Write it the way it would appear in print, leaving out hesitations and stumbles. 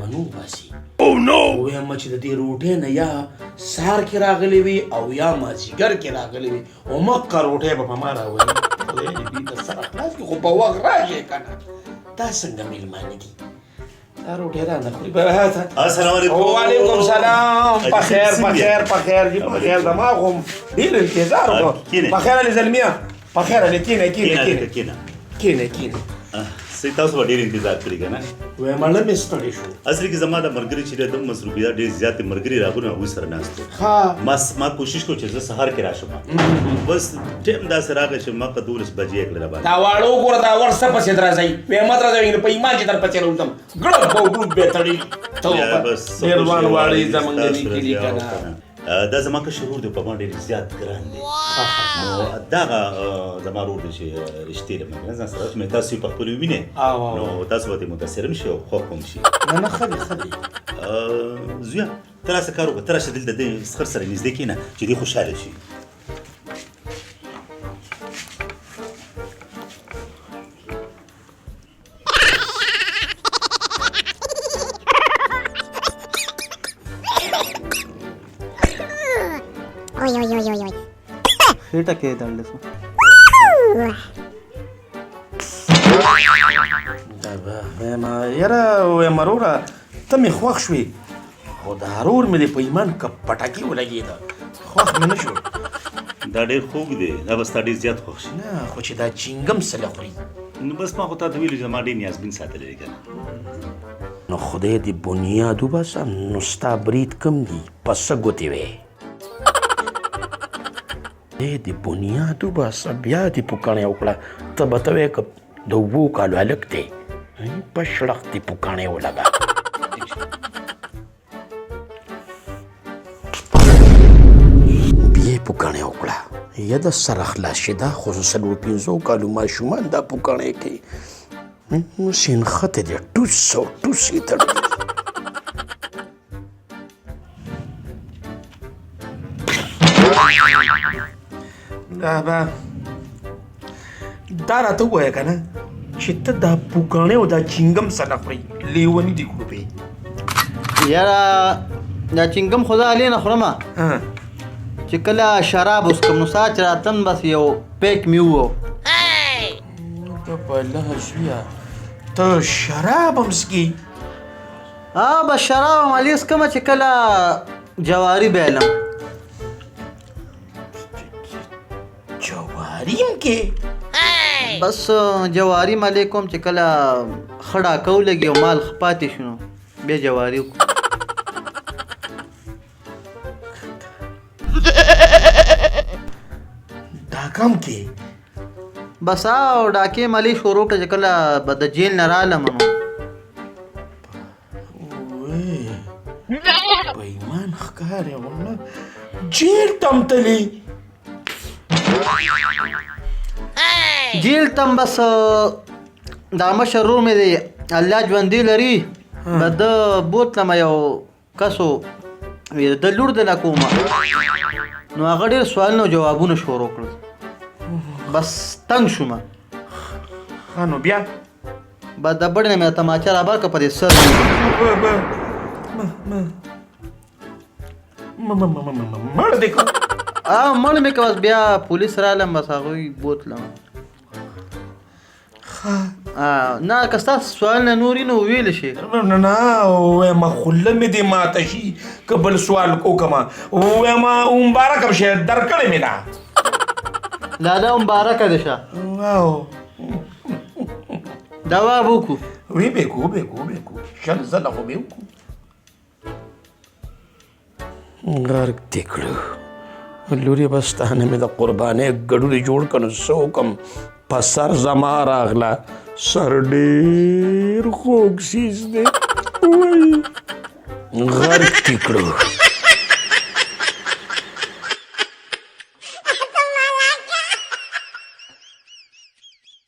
منو باسي وایم چې د دې روټۍ نه یا سهار کې راغلی وي او یا مازدیګر کې راغلی وي او مکه روټۍ به په ما راولي خدای دې دوی ته سر خلاص کړي خو په وخت راشئ که نه دا څنګه میلمانه دي دا روټۍ رانه خوري السلام علیکم. وعلیکم سلام. په خیر په خیر په خیر جي په خیر زما خو ډېر انتظار وکړو په خیر علي زلمیه په خیر علي کښېنه کښېنه سې تاسو به ډېر انتظار کړي که نه وایم مړه مې ستړی شو اصلي کې زما د ملګري چې دی د مصروفیات ډېر زیات دي ملګري راغلي هغوی سره ناست وو ما کوشش کوم چې زه سهار کې راشم بس ټایم داسې راغی چې ما په 12 بجې کړې راباندې دا واړه وګوره دا ور څه پسې درځئ ویمت راځئ په ایمان چې در پسې راوځم ګړب به وګړو بې تړي ډېر وان واړی زمونږ دې کلي که نه دا زما که شرور دی په ما ډېر زیات ګران دی نو دغه زما رور دی چې رشتې له مې ځان سره چې مې تاسو په خپل وینئ نو تاسو به متاثر هم شئ او خوښ هم شي نه ښه دی زویه ته راسه کار وکړه ته راشه دلته د سخر سره نږدې کښېنه چې دی خوشحاله شي خېټه کې دړلې شو یاره وایم وروره ته مې خوښ شوې خو دا رور مې دی په ایمان که پټکي ولګېده خوښ مې نه شو دا ډېر خوږ دی دا به ستا ډېر زیات خوښ شي نه خو چې دا چینګم سله خوري نو بس ما خو تا ته ویلو چې زما ډېر نیازبین ساتلی دی که نه نو خدای دې بنیاد وباسه نو ستا برید کم دي په څه ګوتې وې د بنیاد وباسه بیا دې پوکاڼې وکړه ته به ته وایې که د 7 کالو هلک دی په شړق دې پوکاڼې ولګه بیا یې پوکاڼې وکړه یا د سر خلاص شي دا خو 4-5 کالو ماشومان دا پوکاڼې کوي سینخته دی ټوس او ټوس یې تړلی دا راته ووایه که نه چې ته دا پوکاڼې او دا چینګم څه نه خورئ لیوني دي ګروپې یاره دا چینګم خو زه هلې نه خورم چې کله شراب وڅکم نو ساعت راتلم بس یو پیک مې ووو ته بله زویه ته شراب هم څکي بس شراب هم هلې څکمه چې کله جواري بیلم جواري هم کې بس جواري مالې کوم چې کله ښه ډاکه ولګي او مال ښه پاتې شو نو بیا جواري وکړو ډاکه هم کې بس او ډاکې مالې شروع کړه چې کله به د جیل نه رالم نو په ایمان ښکار یې والله جیل تم تلي جیل تم بس دا مشر ورور مې دی الله ژوندي لري به ده بوتلم یو کسو د لور د نه کومه نو هغه ډېر سوالونه او جوابونه شروع کړل بس تنګ شومه نو بیا به د بډ نه مې تماچه رابر که په دې سر مړ دی که مړ مې که بس بیا پولیس رالم بس هغوی بوتلم نه که ستاسو سوال نه نوري نو ویلی شي نه وایم خوله مې دې ماته شي که بل سوال وکړمه وایم مبارکه به شي درکړې مې ده لاله مبارکه دې شه دوا به وکړو وی به کو شل ځله خو به وکړو غرق دې کړو لورې بس تانه مې د قربانۍ ګډوډې جوړ کړو څه وکړم په سر زما راغله سر ډېر خوږ سیز دی غرق دې کړو